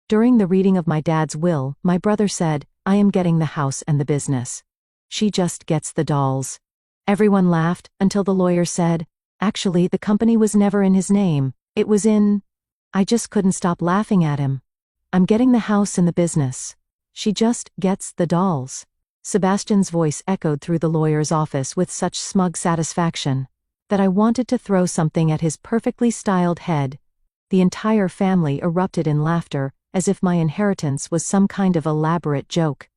During the reading of my dad's will, my brother said, "I am getting the house and the business. She just gets the dolls." Everyone laughed until the lawyer said, "Actually, the company was never in his name, it was in—" I just couldn't stop laughing at him. "I'm getting the house and the business. She just gets the dolls." Sebastian's voice echoed through the lawyer's office with such smug satisfaction that I wanted to throw something at his perfectly styled head. The entire family erupted in laughter, as if my inheritance was some kind of elaborate joke.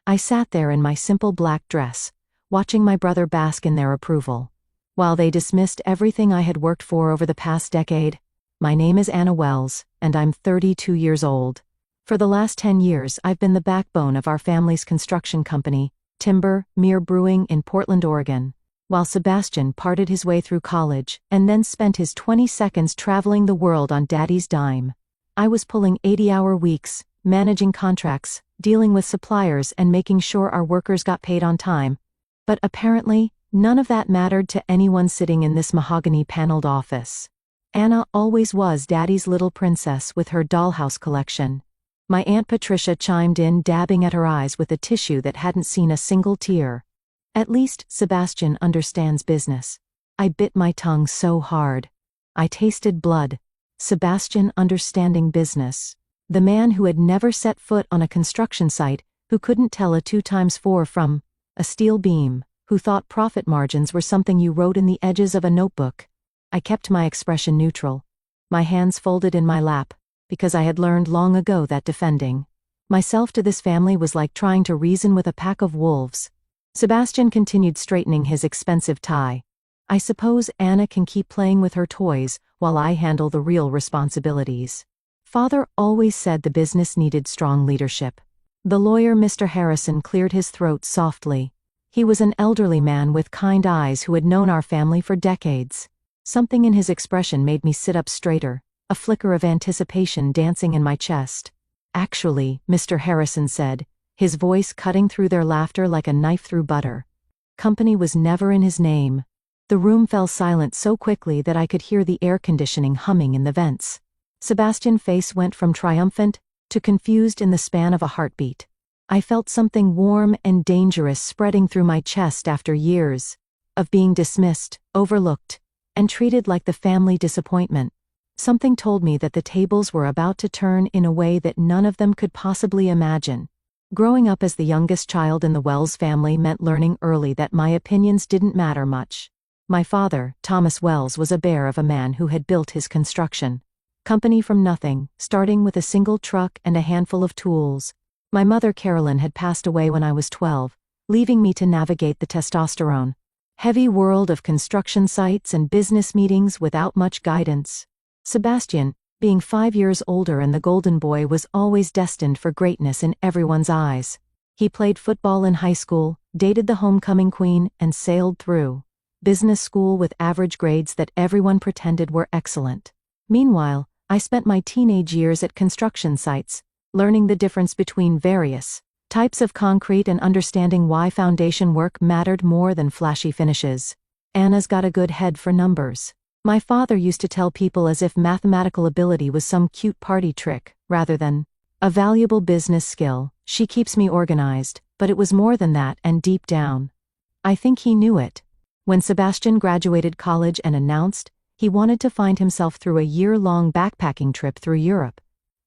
I sat there in my simple black dress, watching my brother bask in their approval. While they dismissed everything I had worked for over the past decade. My name is Anna Wells, and I'm 32 years old. For the last 10 years, I've been the backbone of our family's construction company, Timber Mere Brewing in Portland, Oregon. While Sebastian parted his way through college and then spent his 20 seconds traveling the world on Daddy's dime, I was pulling 80-hour weeks, managing contracts, dealing with suppliers, and making sure our workers got paid on time. But apparently, none of that mattered to anyone sitting in this mahogany-paneled office. Anna always was Daddy's little princess with her dollhouse collection. My Aunt Patricia chimed in, dabbing at her eyes with a tissue that hadn't seen a single tear. "At least Sebastian understands business." I bit my tongue so hard. I tasted blood. Sebastian understanding business. The man who had never set foot on a construction site, who couldn't tell a 2 times 4 from a steel beam, who thought profit margins were something you wrote in the edges of a notebook. I kept my expression neutral, my hands folded in my lap, because I had learned long ago that defending myself to this family was like trying to reason with a pack of wolves. Sebastian continued straightening his expensive tie. "I suppose Anna can keep playing with her toys while I handle the real responsibilities. Father always said the business needed strong leadership." The lawyer, Mr. Harrison, cleared his throat softly. He was an elderly man with kind eyes who had known our family for decades. Something in his expression made me sit up straighter, a flicker of anticipation dancing in my chest. "Actually," Mr. Harrison said, his voice cutting through their laughter like a knife through butter, "company was never in his name." The room fell silent so quickly that I could hear the air conditioning humming in the vents. Sebastian's face went from triumphant to confused in the span of a heartbeat. I felt something warm and dangerous spreading through my chest after years of being dismissed, overlooked, and treated like the family disappointment. Something told me that the tables were about to turn in a way that none of them could possibly imagine. Growing up as the youngest child in the Wells family meant learning early that my opinions didn't matter much. My father, Thomas Wells, was a bear of a man who had built his construction company from nothing, starting with a single truck and a handful of tools. My mother, Carolyn, had passed away when I was 12, leaving me to navigate the testosterone-heavy world of construction sites and business meetings without much guidance. Sebastian, being 5 years older and the golden boy, was always destined for greatness in everyone's eyes. He played football in high school, dated the homecoming queen, and sailed through business school with average grades that everyone pretended were excellent. Meanwhile, I spent my teenage years at construction sites, learning the difference between various types of concrete and understanding why foundation work mattered more than flashy finishes. Anna's got a good head for numbers. My father used to tell people as if mathematical ability was some cute party trick, rather than a valuable business skill. "She keeps me organized," but it was more than that, and deep down, I think he knew it. When Sebastian graduated college and announced he wanted to find himself through a year-long backpacking trip through Europe,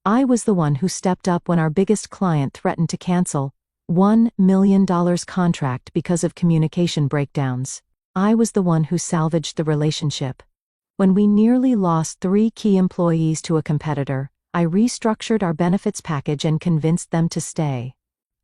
I was the one who stepped up when our biggest client threatened to cancel $1 million contract because of communication breakdowns. I was the one who salvaged the relationship. When we nearly lost 3 key employees to a competitor, I restructured our benefits package and convinced them to stay.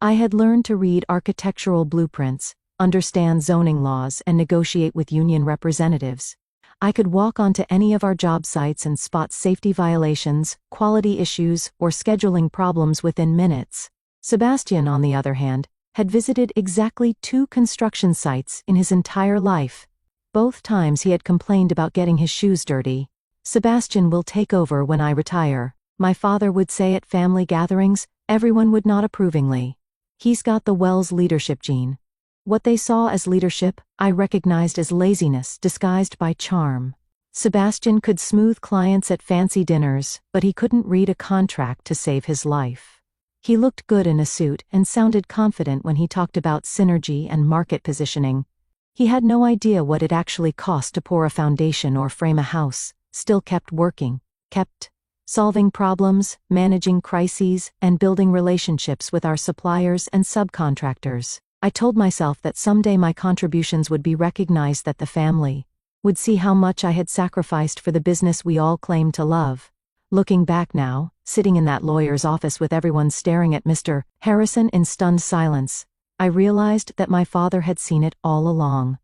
I had learned to read architectural blueprints, understand zoning laws, and negotiate with union representatives. I could walk onto any of our job sites and spot safety violations, quality issues, or scheduling problems within minutes. Sebastian, on the other hand, had visited exactly 2 construction sites in his entire life. Both times he had complained about getting his shoes dirty. "Sebastian will take over when I retire," my father would say at family gatherings. Everyone would nod approvingly. "He's got the Wells leadership gene." What they saw as leadership, I recognized as laziness disguised by charm. Sebastian could smooth clients at fancy dinners, but he couldn't read a contract to save his life. He looked good in a suit and sounded confident when he talked about synergy and market positioning. He had no idea what it actually cost to pour a foundation or frame a house, still kept working, kept solving problems, managing crises, and building relationships with our suppliers and subcontractors. I told myself that someday my contributions would be recognized, that the family would see how much I had sacrificed for the business we all claimed to love. Looking back now, sitting in that lawyer's office with everyone staring at Mr. Harrison in stunned silence, I realized that my father had seen it all along.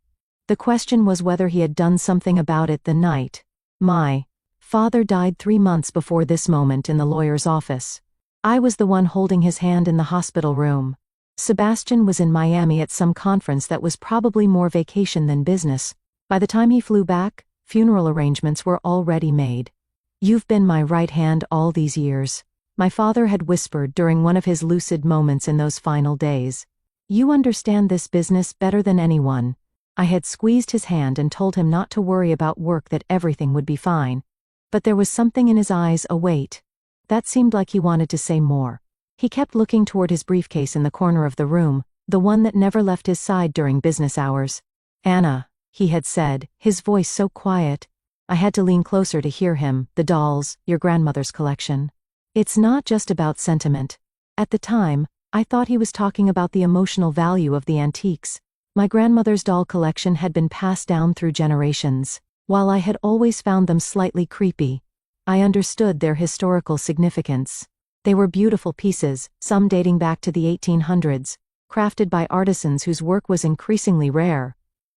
The question was whether he had done something about it the night my father died 3 months before this moment in the lawyer's office. I was the one holding his hand in the hospital room. Sebastian was in Miami at some conference that was probably more vacation than business. By the time he flew back, funeral arrangements were already made. "You've been my right hand all these years," my father had whispered during one of his lucid moments in those final days. "You understand this business better than anyone." I had squeezed his hand and told him not to worry about work, that everything would be fine. But there was something in his eyes, a weight. That seemed like he wanted to say more. He kept looking toward his briefcase in the corner of the room, the one that never left his side during business hours. "Anna," he had said, his voice so quiet. I had to lean closer to hear him. "The dolls, your grandmother's collection. It's not just about sentiment." At the time, I thought he was talking about the emotional value of the antiques. My grandmother's doll collection had been passed down through generations. While I had always found them slightly creepy, I understood their historical significance. They were beautiful pieces, some dating back to the 1800s, crafted by artisans whose work was increasingly rare.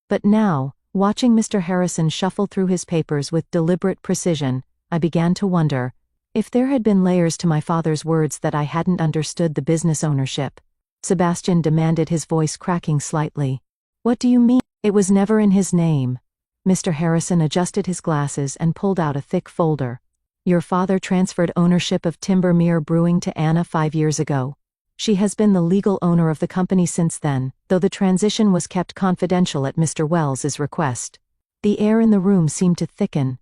But now, watching Mr. Harrison shuffle through his papers with deliberate precision, I began to wonder if there had been layers to my father's words that I hadn't understood. "The business ownership," Sebastian demanded, his voice cracking slightly. "What do you mean?" "It was never in his name." Mr. Harrison adjusted his glasses and pulled out a thick folder. "Your father transferred ownership of Timber Brewing to Anna 5 years ago. She has been the legal owner of the company since then, though the transition was kept confidential at Mr. Wells's request." The air in the room seemed to thicken.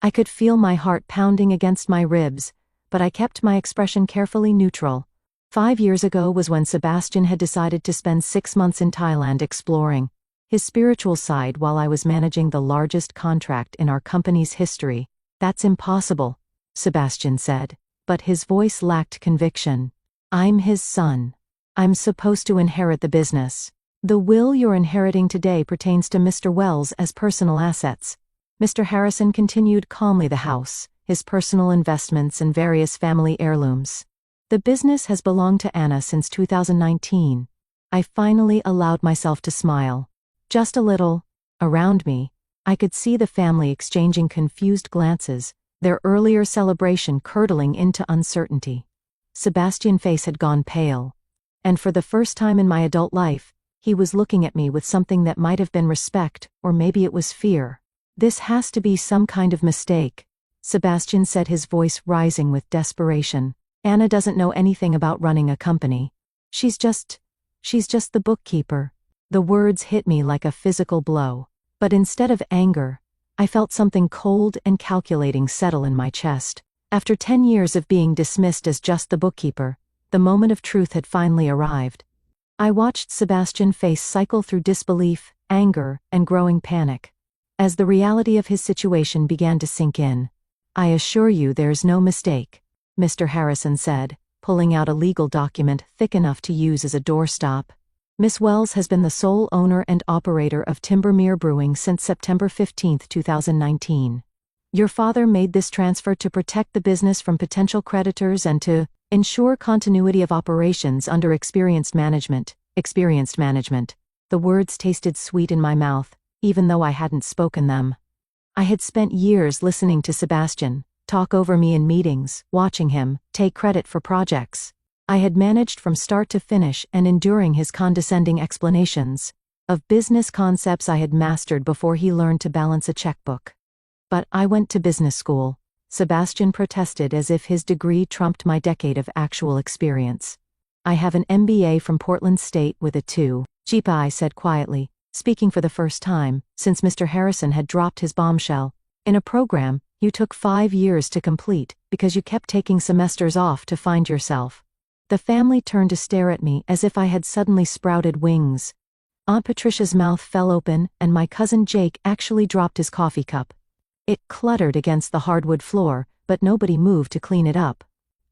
I could feel my heart pounding against my ribs, but I kept my expression carefully neutral. 5 years ago was when Sebastian had decided to spend 6 months in Thailand exploring his spiritual side while I was managing the largest contract in our company's history. "That's impossible," Sebastian said, but his voice lacked conviction. "I'm his son. I'm supposed to inherit the business. The will you're inheriting today pertains to Mr. Wells as personal assets." Mr. Harrison continued calmly. "The house, his personal investments, and various family heirlooms. The business has belonged to Anna since 2019. I finally allowed myself to smile. Just a little. Around me, I could see the family exchanging confused glances, their earlier celebration curdling into uncertainty. Sebastian's face had gone pale, and for the first time in my adult life, he was looking at me with something that might have been respect, or maybe it was fear. "This has to be some kind of mistake," Sebastian said, his voice rising with desperation. "Anna doesn't know anything about running a company. She's just the bookkeeper." The words hit me like a physical blow, but instead of anger, I felt something cold and calculating settle in my chest. After 10 years of being dismissed as just the bookkeeper, the moment of truth had finally arrived. I watched Sebastian's face cycle through disbelief, anger, and growing panic. As the reality of his situation began to sink in, "I assure you there's no mistake," Mr. Harrison said, pulling out a legal document thick enough to use as a doorstop. "Miss Wells has been the sole owner and operator of Timber Brewing since September 15, 2019. Your father made this transfer to protect the business from potential creditors and to ensure continuity of operations under experienced management. The words tasted sweet in my mouth, even though I hadn't spoken them. I had spent years listening to Sebastian talk over me in meetings, watching him take credit for projects I had managed from start to finish, and enduring his condescending explanations of business concepts I had mastered before he learned to balance a checkbook. "But I went to business school," Sebastian protested, as if his degree trumped my decade of actual experience. "I have an MBA from Portland State with a 2. I said quietly, speaking for the first time since Mr. Harrison had dropped his bombshell. In a program you took 5 years to complete because you kept taking semesters off to find yourself. The family turned to stare at me as if I had suddenly sprouted wings. Aunt Patricia's mouth fell open and my cousin Jake actually dropped his coffee cup. It cluttered against the hardwood floor, but nobody moved to clean it up.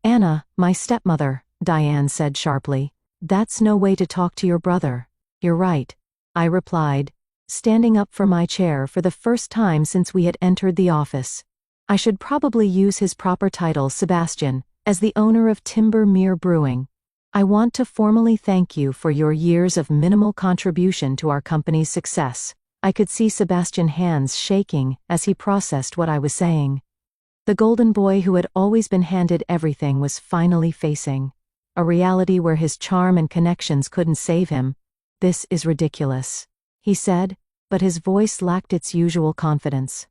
"Anna, my stepmother," Diane said sharply. "That's no way to talk to your brother." "You're right," I replied, standing up from my chair for the first time since we had entered the office. I should probably use his proper title, Sebastian, as the owner of Timber Mere Brewing. "I want to formally thank you for your years of minimal contribution to our company's success." I could see Sebastian's hands shaking as he processed what I was saying. The golden boy who had always been handed everything was finally facing a reality where his charm and connections couldn't save him. "This is ridiculous," he said, but his voice lacked its usual confidence.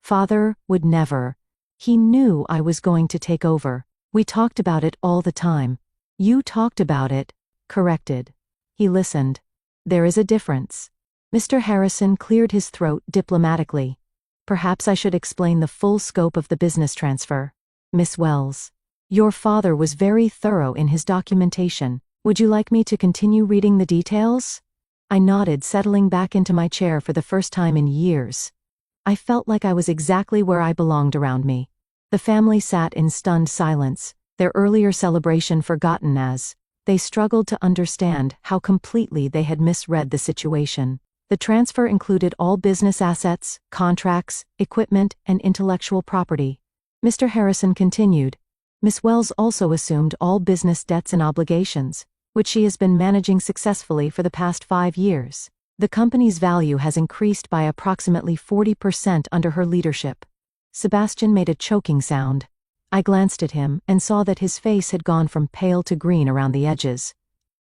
"Father would never. He knew I was going to take over. We talked about it all the time." "You talked about it," corrected. He listened. "There is a difference." Mr. Harrison cleared his throat diplomatically. "Perhaps I should explain the full scope of the business transfer. Miss Wells, your father was very thorough in his documentation. Would you like me to continue reading the details?" I nodded, settling back into my chair for the first time in years. I felt like I was exactly where I belonged around me. The family sat in stunned silence, their earlier celebration forgotten as they struggled to understand how completely they had misread the situation. The transfer included all business assets, contracts, equipment, and intellectual property. Mr. Harrison continued. "Miss Wells also assumed all business debts and obligations, which she has been managing successfully for the past 5 years. The company's value has increased by approximately 40% under her leadership." Sebastian made a choking sound. I glanced at him and saw that his face had gone from pale to green around the edges.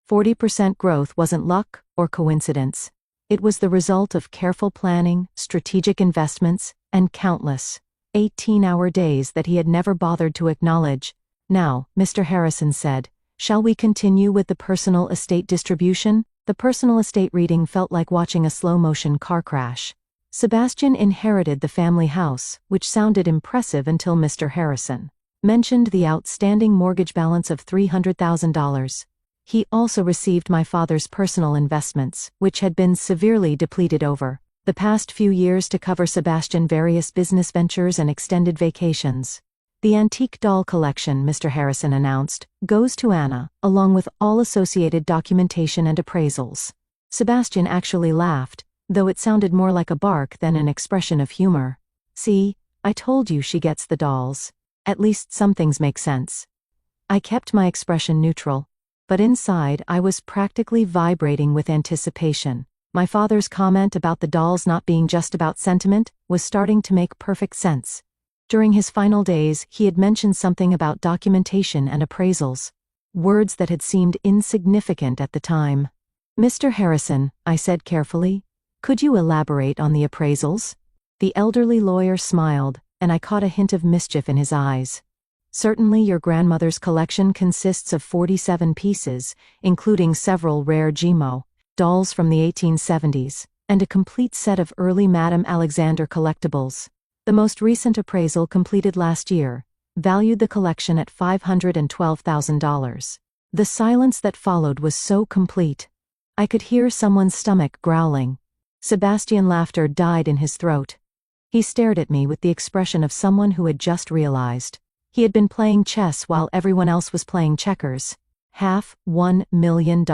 40% growth wasn't luck or coincidence. It was the result of careful planning, strategic investments, and countless 18-hour days that he had never bothered to acknowledge. "Now," Mr. Harrison said, "shall we continue with the personal estate distribution?" The personal estate reading felt like watching a slow-motion car crash. Sebastian inherited the family house, which sounded impressive until Mr. Harrison mentioned the outstanding mortgage balance of $300,000. He also received my father's personal investments, which had been severely depleted over the past few years to cover Sebastian's various business ventures and extended vacations. "The antique doll collection," Mr. Harrison announced, "goes to Anna, along with all associated documentation and appraisals." Sebastian actually laughed, though it sounded more like a bark than an expression of humor. "See, I told you she gets the dolls. At least some things make sense." I kept my expression neutral, but inside I was practically vibrating with anticipation. My father's comment about the dolls not being just about sentiment was starting to make perfect sense. During his final days, he had mentioned something about documentation and appraisals, words that had seemed insignificant at the time. "Mr. Harrison," I said carefully, "could you elaborate on the appraisals?" The elderly lawyer smiled, and I caught a hint of mischief in his eyes. "Certainly, your grandmother's collection consists of 47 pieces, including several rare Gimo dolls from the 1870s, and a complete set of early Madame Alexander collectibles. The most recent appraisal, completed last year, valued the collection at $512,000. The silence that followed was so complete. I could hear someone's stomach growling. Sebastian's laughter died in his throat. He stared at me with the expression of someone who had just realized he had been playing chess while everyone else was playing checkers. $500,000 million.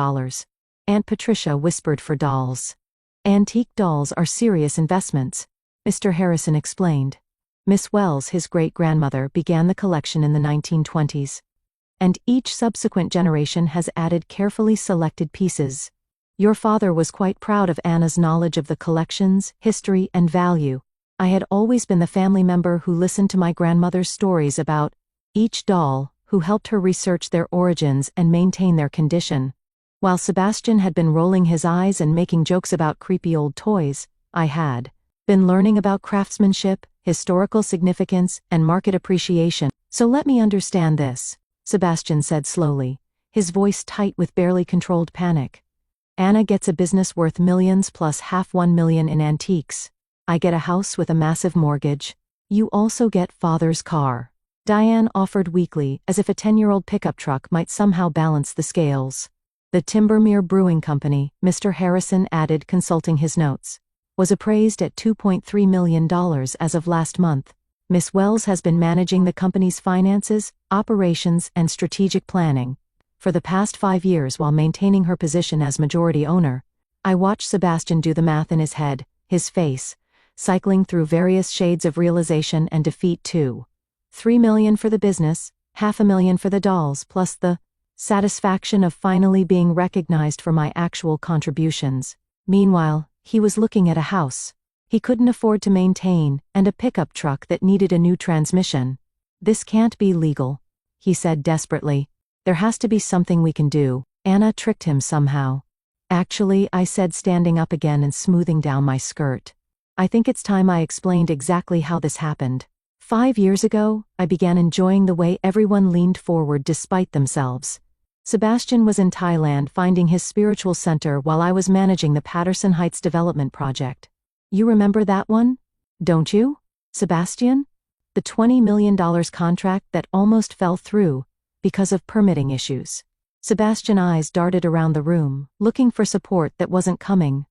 Aunt Patricia whispered for dolls. "Antique dolls are serious investments," Mr. Harrison explained. "Miss Wells, his great-grandmother, began the collection in the 1920s. And each subsequent generation has added carefully selected pieces. Your father was quite proud of Anna's knowledge of the collection's history and value. I had always been the family member who listened to my grandmother's stories about each doll, who helped her research their origins and maintain their condition. While Sebastian had been rolling his eyes and making jokes about creepy old toys, I had been learning about craftsmanship, historical significance, and market appreciation. "So let me understand this," Sebastian said slowly, his voice tight with barely controlled panic. "Anna gets a business worth millions plus $500,000 in antiques. I get a house with a massive mortgage. You also get father's car. Diane offered weakly, as if a 10-year-old pickup truck might somehow balance the scales. The Timbermere Brewing Company, Mr. Harrison added, consulting his notes, was appraised at $2.3 million as of last month. Miss Wells has been managing the company's finances, operations, and strategic planning for the past 5 years while maintaining her position as majority owner. I watched Sebastian do the math in his head, his face cycling through various shades of realization and defeat too. $3 million for the business, $500,000 for the dolls, plus the satisfaction of finally being recognized for my actual contributions. Meanwhile, he was looking at a house he couldn't afford to maintain, and a pickup truck that needed a new transmission. This can't be legal, he said desperately. There has to be something we can do. Anna tricked him somehow. Actually, I said, standing up again and smoothing down my skirt. I think it's time I explained exactly how this happened. 5 years ago, I began enjoying the way everyone leaned forward despite themselves. Sebastian was in Thailand finding his spiritual center while I was managing the Patterson Heights development project. You remember that one? Don't you, Sebastian? The $20 million contract that almost fell through because of permitting issues. Sebastian's eyes darted around the room, looking for support that wasn't coming.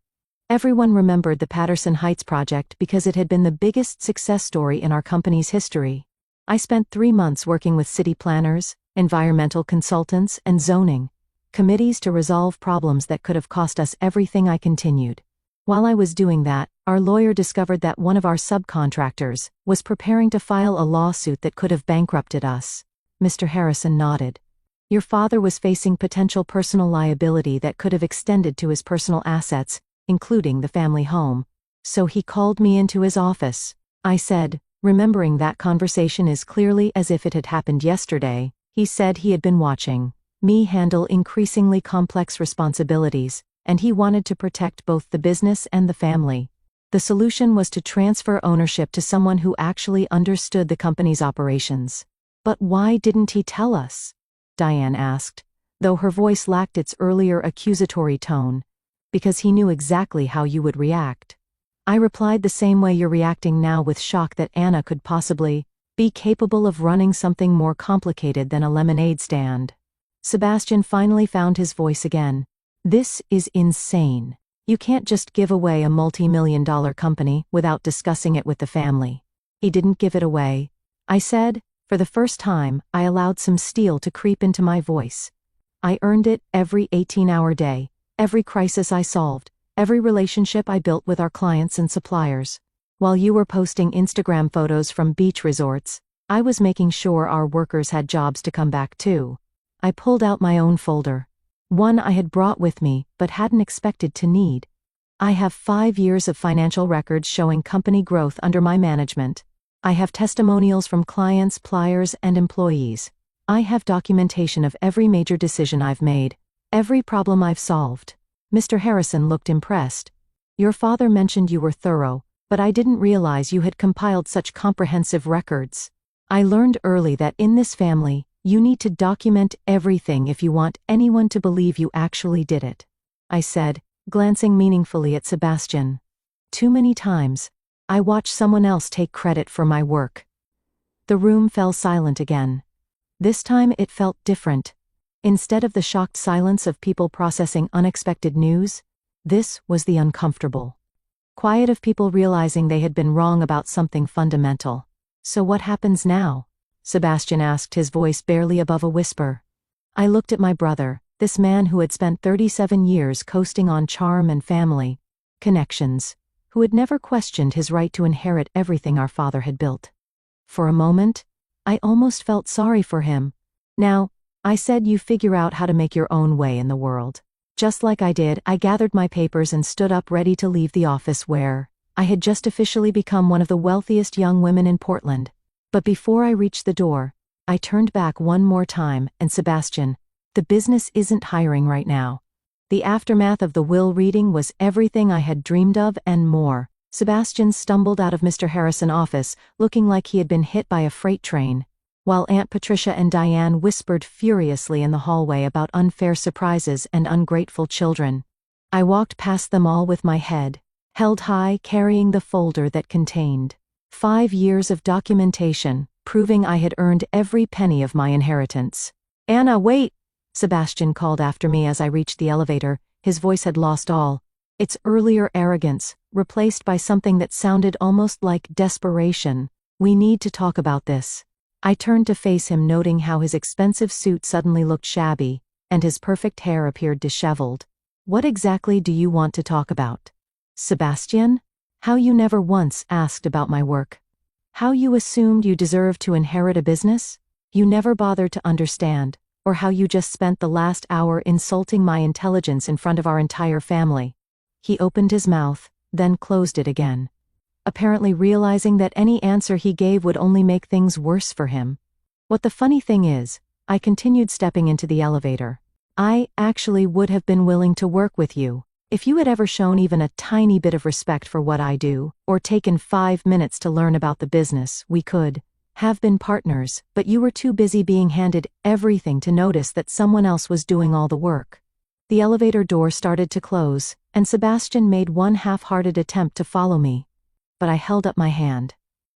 Everyone remembered the Patterson Heights project because it had been the biggest success story in our company's history. I spent 3 months working with city planners, environmental consultants, and zoning committees to resolve problems that could have cost us everything. I continued. While I was doing that, our lawyer discovered that one of our subcontractors was preparing to file a lawsuit that could have bankrupted us. Mr. Harrison nodded. Your father was facing potential personal liability that could have extended to his personal assets, including the family home. So he called me into his office. I said, remembering that conversation as clearly as if it had happened yesterday. He said he had been watching me handle increasingly complex responsibilities, and he wanted to protect both the business and the family. The solution was to transfer ownership to someone who actually understood the company's operations. But why didn't he tell us? Diane asked, though her voice lacked its earlier accusatory tone. Because he knew exactly how you would react. I replied, the same way you're reacting now, with shock that Anna could possibly be capable of running something more complicated than a lemonade stand. Sebastian finally found his voice again. This is insane. You can't just give away a multi-million-dollar company without discussing it with the family. He didn't give it away, I said. For the first time, I allowed some steel to creep into my voice. I earned it every 18-hour day, every crisis I solved, every relationship I built with our clients and suppliers. While you were posting Instagram photos from beach resorts, I was making sure our workers had jobs to come back to. I pulled out my own folder. One I had brought with me, but hadn't expected to need. I have 5 years of financial records showing company growth under my management. I have testimonials from clients, pliers, and employees. I have documentation of every major decision I've made, every problem I've solved. Mr. Harrison looked impressed. Your father mentioned you were thorough, but I didn't realize you had compiled such comprehensive records. I learned early that in this family, you need to document everything if you want anyone to believe you actually did it, I said, glancing meaningfully at Sebastian. Too many times, I watched someone else take credit for my work. The room fell silent again. This time it felt different. Instead of the shocked silence of people processing unexpected news, this was the uncomfortable quiet of people realizing they had been wrong about something fundamental. So what happens now? Sebastian asked, his voice barely above a whisper. I looked at my brother, this man who had spent 37 years coasting on charm and family connections, who had never questioned his right to inherit everything our father had built. For a moment, I almost felt sorry for him. Now, I said, you figure out how to make your own way in the world. Just like I did, I gathered my papers and stood up ready to leave the office where I had just officially become one of the wealthiest young women in Portland. But before I reached the door, I turned back one more time, and Sebastian, the business isn't hiring right now. The aftermath of the will reading was everything I had dreamed of and more. Sebastian stumbled out of Mr. Harrison's office, looking like he had been hit by a freight train, while Aunt Patricia and Diane whispered furiously in the hallway about unfair surprises and ungrateful children. I walked past them all with my head held high, carrying the folder that contained 5 years of documentation, proving I had earned every penny of my inheritance. "Anna, wait!" Sebastian called after me as I reached the elevator. His voice had lost all its earlier arrogance, replaced by something that sounded almost like desperation. "We need to talk about this." I turned to face him, noting how his expensive suit suddenly looked shabby, and his perfect hair appeared disheveled. "What exactly do you want to talk about, Sebastian? How you never once asked about my work? How you assumed you deserved to inherit a business? You never bothered to understand, or how you just spent the last hour insulting my intelligence in front of our entire family." He opened his mouth, then closed it again, apparently realizing that any answer he gave would only make things worse for him. "What the funny thing is," I continued, stepping into the elevator, "I actually would have been willing to work with you. If you had ever shown even a tiny bit of respect for what I do, or taken 5 minutes to learn about the business, we could have been partners, but you were too busy being handed everything to notice that someone else was doing all the work." The elevator door started to close, and Sebastian made one half-hearted attempt to follow me. But I held up my hand.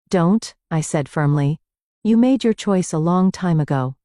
"Don't," I said firmly. "You made your choice a long time ago.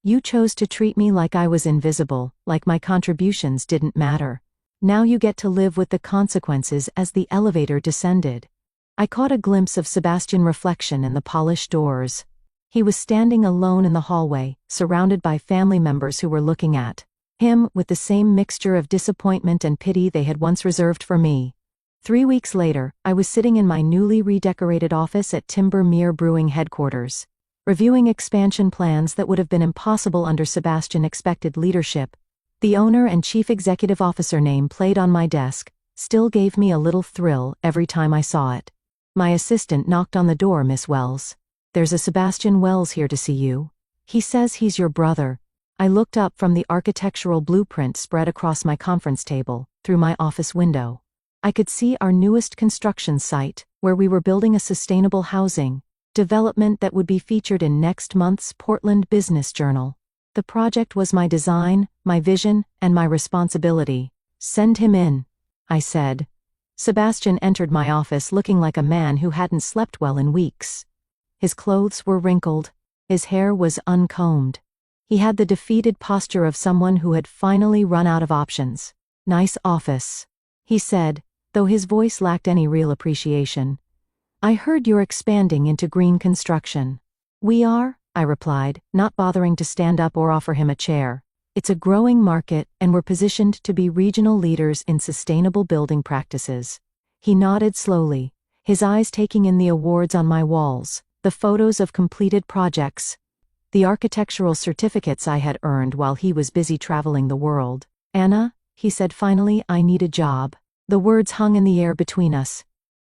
You chose to treat me like I was invisible, like my contributions didn't matter. Now you get to live with the consequences." As the elevator descended, I caught a glimpse of Sebastian's reflection in the polished doors. He was standing alone in the hallway, surrounded by family members who were looking at him with the same mixture of disappointment and pity they had once reserved for me. 3 weeks later, I was sitting in my newly redecorated office at Timber Mere Brewing headquarters, reviewing expansion plans that would have been impossible under Sebastian's expected leadership. The owner and chief executive officer name played on my desk still gave me a little thrill every time I saw it. My assistant knocked on the door. "Miss Wells, there's a Sebastian Wells here to see you. He says he's your brother." I looked up from the architectural blueprint spread across my conference table, through my office window. I could see our newest construction site, where we were building a sustainable housing development that would be featured in next month's Portland Business Journal. The project was my design, my vision, and my responsibility. "Send him in," I said. Sebastian entered my office looking like a man who hadn't slept well in weeks. His clothes were wrinkled. His hair was uncombed. He had the defeated posture of someone who had finally run out of options. "Nice office," he said, though his voice lacked any real appreciation. "I heard you're expanding into green construction." "We are," I replied, not bothering to stand up or offer him a chair. "It's a growing market, and we're positioned to be regional leaders in sustainable building practices." He nodded slowly, his eyes taking in the awards on my walls, the photos of completed projects, the architectural certificates I had earned while he was busy traveling the world. "Anna," he said finally, "I need a job." The words hung in the air between us.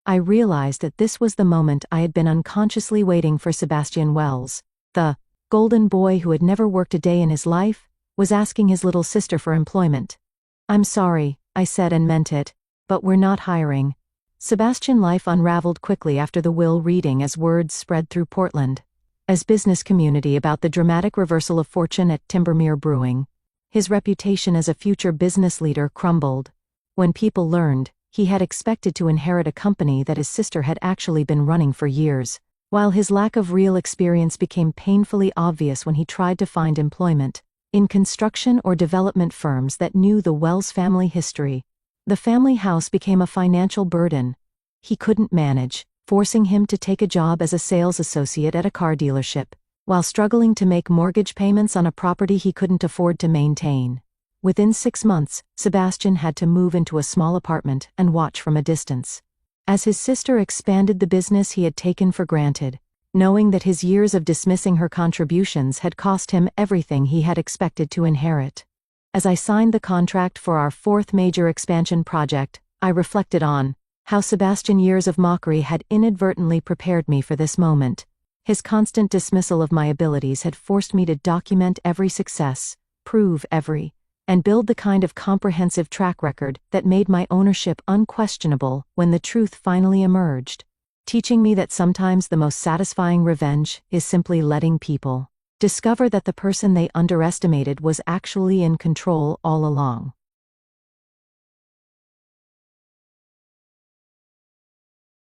I realized that this was the moment I had been unconsciously waiting for. Sebastian Wells, the golden boy who had never worked a day in his life, was asking his little sister for employment. "I'm sorry," I said, and meant it, "but we're not hiring." Sebastian's life unraveled quickly after the will reading as words spread through Portland, as business community about the dramatic reversal of fortune at Timbermere Brewing. His reputation as a future business leader crumbled. When people learned, he had expected to inherit a company that his sister had actually been running for years, while his lack of real experience became painfully obvious when he tried to find employment in construction or development firms that knew the Wells family history. The family house became a financial burden he couldn't manage, forcing him to take a job as a sales associate at a car dealership, while struggling to make mortgage payments on a property he couldn't afford to maintain. Within 6 months, Sebastian had to move into a small apartment and watch from a distance as his sister expanded the business he had taken for granted, knowing that his years of dismissing her contributions had cost him everything he had expected to inherit. As I signed the contract for our 4th major expansion project, I reflected on how Sebastian's years of mockery had inadvertently prepared me for this moment. His constant dismissal of my abilities had forced me to document every success, prove every, and build the kind of comprehensive track record that made my ownership unquestionable when the truth finally emerged, teaching me that sometimes the most satisfying revenge is simply letting people discover that the person they underestimated was actually in control all along.